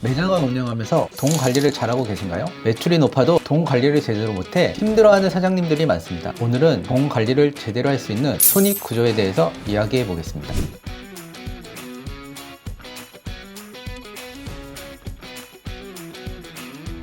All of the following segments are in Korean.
매장을 운영하면서 돈 관리를 잘하고 계신가요? 매출이 높아도 돈 관리를 제대로 못해 힘들어하는 사장님들이 많습니다. 오늘은 돈 관리를 제대로 할 수 있는 손익 구조에 대해서 이야기해 보겠습니다.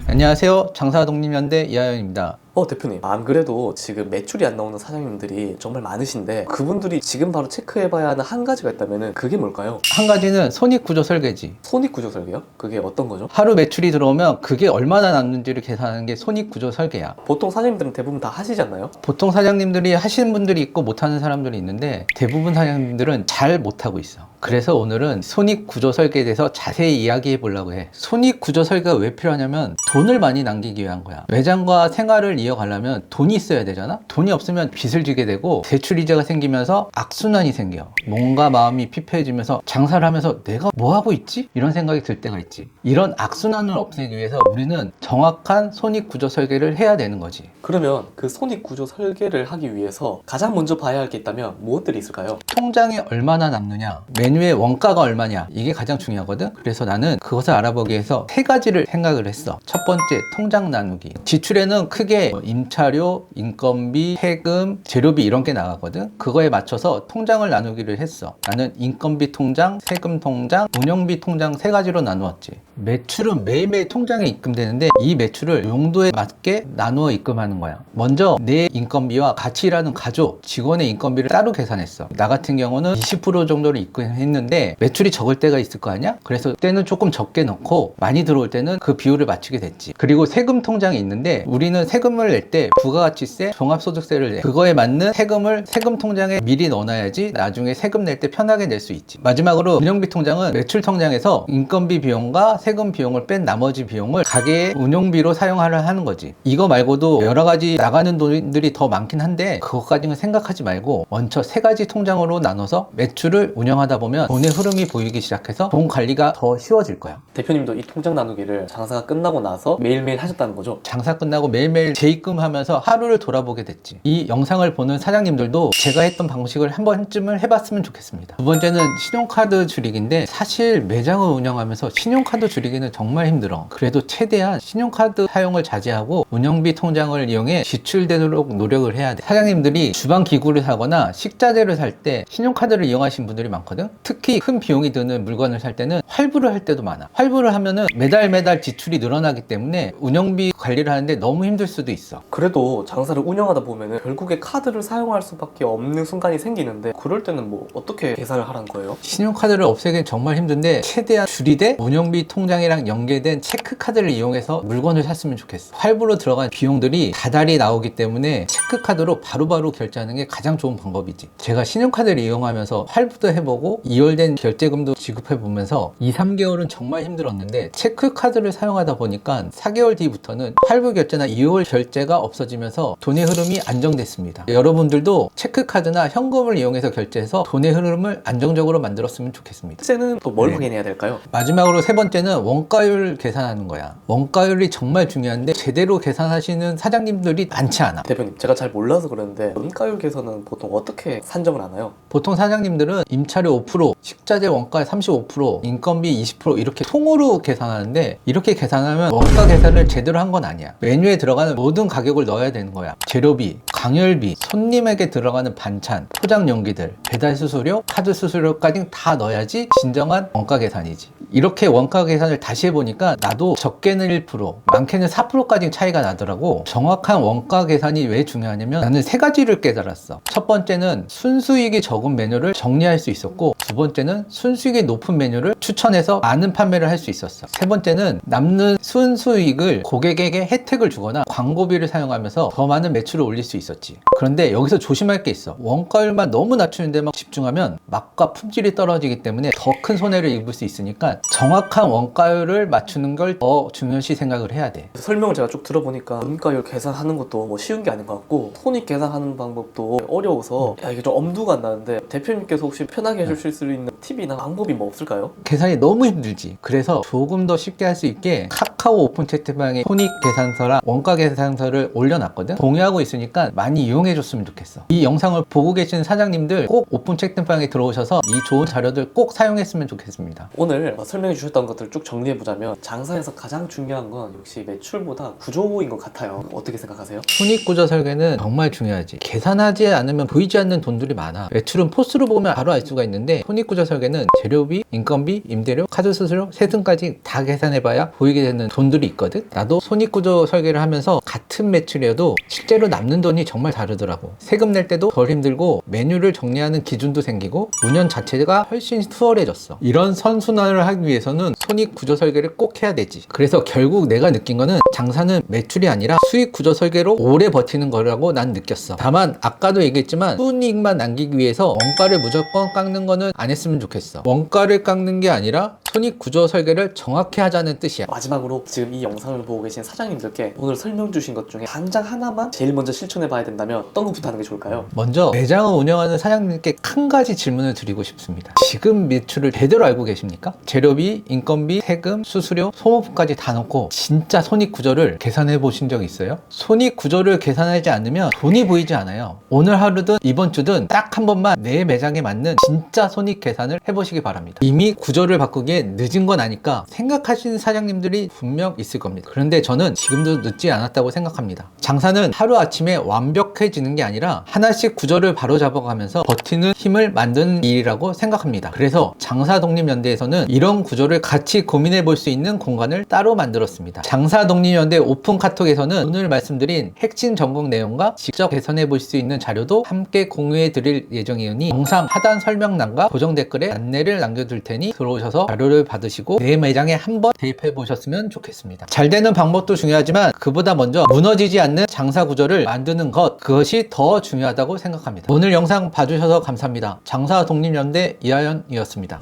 안녕하세요. 장사독립연대 이하연입니다. 대표님, 안 그래도 지금 매출이 안 나오는 사장님들이 정말 많으신데 그분들이 지금 바로 체크해봐야 하는 한 가지가 있다면 그게 뭘까요? 한 가지는 손익구조 설계지. 손익구조 설계요? 그게 어떤 거죠? 하루 매출이 들어오면 그게 얼마나 남는지를 계산하는 게 손익구조 설계야. 보통 사장님들은 대부분 다 하시지 않나요? 보통 사장님들이 하시는 분들이 있고 못하는 사람들이 있는데 대부분 사장님들은 잘 못하고 있어. 그래서 오늘은 손익구조 설계에 대해서 자세히 이야기해 보려고 해. 손익구조 설계가 왜 필요하냐면 돈을 많이 남기기 위한 거야. 매장과 생활을 이어가려면 돈이 있어야 되잖아? 돈이 없으면 빚을 지게 되고 대출이자가 생기면서 악순환이 생겨. 몸과 마음이 피폐해지면서 장사를 하면서 내가 뭐 하고 있지? 이런 생각이 들 때가 있지. 이런 악순환을 없애기 위해서 우리는 정확한 손익구조 설계를 해야 되는 거지. 그러면 그 손익구조 설계를 하기 위해서 가장 먼저 봐야 할 게 있다면 무엇들이 있을까요? 통장에 얼마나 남느냐, 메뉴의 원가가 얼마냐, 이게 가장 중요하거든. 그래서 나는 그것을 알아보기 위해서 세 가지를 생각을 했어. 첫 번째, 통장 나누기. 지출에는 크게 임차료, 인건비, 세금, 재료비 이런 게 나가거든. 그거에 맞춰서 통장을 나누기를 했어. 나는 인건비 통장, 세금 통장, 운영비 통장 세 가지로 나누었지. 매출은 매일매일 통장에 입금되는데 이 매출을 용도에 맞게 나누어 입금하는 거야. 먼저 내 인건비와 같이 일하는 가족, 직원의 인건비를 따로 계산했어. 나 같은 경우는 20% 정도를 입금했는데 매출이 적을 때가 있을 거 아니야? 그래서 그때는 조금 적게 넣고 많이 들어올 때는 그 비율을 맞추게 됐지. 그리고 세금 통장이 있는데 우리는 세금을 낼 때 부가가치세, 종합소득세를 내. 그거에 맞는 세금을 세금 통장에 미리 넣어놔야지 나중에 세금 낼 때 편하게 낼 수 있지. 마지막으로 운영비 통장은 매출 통장에서 인건비 비용과 세금 비용을 뺀 나머지 비용을 가게의 운영비로 사용하려 하는 거지. 이거 말고도 여러 가지 나가는 돈들이 더 많긴 한데 그것까지는 생각하지 말고 먼저 세 가지 통장으로 나눠서 매출을 운영하다 보면 돈의 흐름이 보이기 시작해서 돈 관리가 더 쉬워질 거야. 대표님도 이 통장 나누기를 장사가 끝나고 나서 매일매일 하셨다는 거죠? 장사 끝나고 매일매일 재입금하면서 하루를 돌아보게 됐지. 이 영상을 보는 사장님들도 제가 했던 방식을 한 번쯤은 해봤으면 좋겠습니다. 두 번째는 신용카드 줄이기인데 사실 매장을 운영하면서 신용카드 줄이기는 정말 힘들어. 그래도 최대한 신용카드 사용을 자제하고 운영비 통장을 이용해 지출되도록 노력을 해야 돼. 사장님들이 주방 기구를 사거나 식자재를 살 때 신용카드를 이용하시는 분들이 많거든. 특히 큰 비용이 드는 물건을 살 때는 환불을 할 때도 많아. 환불을 하면은 매달 지출이 늘어나기 때문에 운영비 관리를 하는데 너무 힘들 수도 있어. 그래도 장사를 운영하다 보면 결국에 카드를 사용할 수밖에 없는 순간이 생기는데 그럴 때는 뭐 어떻게 계산을 하라는 거예요? 신용카드를 없애기는 정말 힘든데 최대한 줄이되 운영비 통장이랑 연계된 체크카드를 이용해서 물건을 샀으면 좋겠어. 할부로 들어간 비용들이 다달이 나오기 때문에 체크카드로 바로바로 결제하는 게 가장 좋은 방법이지. 제가 신용카드를 이용하면서 할부도 해보고 이월된 결제금도 지급해보면서 2-3개월은 정말 힘들었는데 체크카드를 사용하다 보니까 4개월 뒤부터는 할부 결제나 2월 결제가 없어지면서 돈의 흐름이 안정됐습니다. 여러분들도 체크카드나 현금을 이용해서 결제해서 돈의 흐름을 안정적으로 만들었으면 좋겠습니다. 이제는 또 뭘 확인해야 될까요? 마지막으로 세 번째는 원가율 계산하는 거야. 원가율이 정말 중요한데 제대로 계산하시는 사장님들이 많지 않아. 대표님, 제가 잘 몰라서 그러는데 원가율 계산은 보통 어떻게 산정을 하나요? 보통 사장님들은 임차료 5%, 식자재 원가 35%, 인건비 20% 이렇게 통으로 계산하는데 이렇게 계산하면 원가 계산을 제대로 한 건 아니야. 메뉴에 들어가는 모든 가격을 넣어야 되는 거야. 재료비, 광열비, 손님에게 들어가는 반찬, 포장 용기들, 배달 수수료, 카드 수수료까지 다 넣어야지 진정한 원가 계산이지. 이렇게 원가 계산을 다시 해보니까 나도 적게는 1%, 많게는 4%까지 차이가 나더라고. 정확한 원가 계산이 왜 중요하냐면 나는 세 가지를 깨달았어. 첫 번째는 순수익이 적은 메뉴를 정리할 수 있었고, 두 번째는 순수익이 높은 메뉴를 추천해서 많은 판매를 할 수 있었어. 세 번째는 남는 순수익을 고객에게 혜택을 주거나 광고비를 사용하면서 더 많은 매출을 올릴 수 있었지. 그런데 여기서 조심할 게 있어. 원가율만 너무 낮추는 데만 집중하면 맛과 품질이 떨어지기 때문에 더 큰 손해를 입을 수 있으니까 정확한 원가율을 맞추는 걸 더 중요시 생각을 해야 돼. 설명을 제가 쭉 들어보니까 원가율 계산하는 것도 뭐 쉬운 게 아닌 것 같고 손익 계산하는 방법도 어려워서 이게 좀 엄두가 안 나는데 대표님께서 혹시 편하게 해주실 수 있는 팁이나 방법이 뭐 없을까요? 계산이 너무 힘들지. 그래서 조금 더 쉽게 할 수 있게 카카오 오픈 채팅방에 손익 계산서랑 원가 계산서 장사를 올려놨거든. 동의하고 있으니까 많이 이용해 줬으면 좋겠어. 이 영상을 보고 계신 사장님들 꼭 오픈 채팅방에 들어오셔서 이 좋은 자료들 꼭 사용했으면 좋겠습니다. 오늘 설명해 주셨던 것들을 쭉 정리해보자면 장사에서 가장 중요한 건 역시 매출보다 구조인 것 같아요. 어떻게 생각하세요? 손익구조 설계는 정말 중요하지. 계산하지 않으면 보이지 않는 돈들이 많아. 매출은 포스로 보면 바로 알 수가 있는데 손익구조 설계는 재료비, 인건비, 임대료, 카드 수수료, 세금까지 다 계산해봐야 보이게 되는 돈들이 있거든. 나도 손익구조 설계를 하면서 같은 매출이어도 실제로 남는 돈이 정말 다르더라고. 세금 낼 때도 덜 힘들고 메뉴를 정리하는 기준도 생기고 운영 자체가 훨씬 수월해졌어. 이런 선순환을 하기 위해서는 손익구조 설계를 꼭 해야 되지. 그래서 결국 내가 느낀 거는 장사는 매출이 아니라 수익구조 설계로 오래 버티는 거라고 난 느꼈어. 다만 아까도 얘기했지만 순이익만 남기기 위해서 원가를 무조건 깎는 거는 안 했으면 좋겠어. 원가를 깎는 게 아니라 손익구조 설계를 정확히 하자는 뜻이야. 마지막으로 지금 이 영상을 보고 계신 사장님들께 오늘 설명 주신 것 중에 당장 하나만 제일 먼저 실천해 봐야 된다면 어떤 것부터 하는 게 좋을까요? 먼저 매장을 운영하는 사장님께 한 가지 질문을 드리고 싶습니다. 지금 매출을 제대로 알고 계십니까? 재료비, 인건비, 세금, 수수료, 소모품까지 다 넣고 진짜 손익구조를 계산해 보신 적 있어요? 손익구조를 계산하지 않으면 돈이 보이지 않아요. 오늘 하루든 이번 주든 딱 한 번만 내 매장에 맞는 진짜 손익 계산을 해보시기 바랍니다. 이미 구조를 바꾸기에 늦은 건 아니까 생각하시는 사장님들이 분명 있을 겁니다. 그런데 저는 지금도 늦지 않았다고 생각합니다. 장사는 하루아침에 완벽해지는 게 아니라 하나씩 구조를 바로잡아가면서 버티는 힘을 만드는 일이라고 생각합니다. 그래서 장사독립연대에서는 이런 구조를 같이 고민해 볼 수 있는 공간을 따로 만들었습니다. 장사독립연대 오픈 카톡에서는 오늘 말씀드린 핵심 전공 내용과 직접 개선해 볼 수 있는 자료도 함께 공유해 드릴 예정이니 영상 하단 설명란과 고정 댓글에 안내를 남겨둘 테니 들어오셔서 자료를 받으시고 내 매장에 한번 대입해 보셨으면 좋겠습니다. 잘 되는 방법도 중요하지만 그보다 먼저 무너지지 않는 장사 구조를 만드는 것, 그것이 더 중요하다고 생각합니다. 오늘 영상 봐주셔서 감사합니다. 장사독립연대 이하연이었습니다.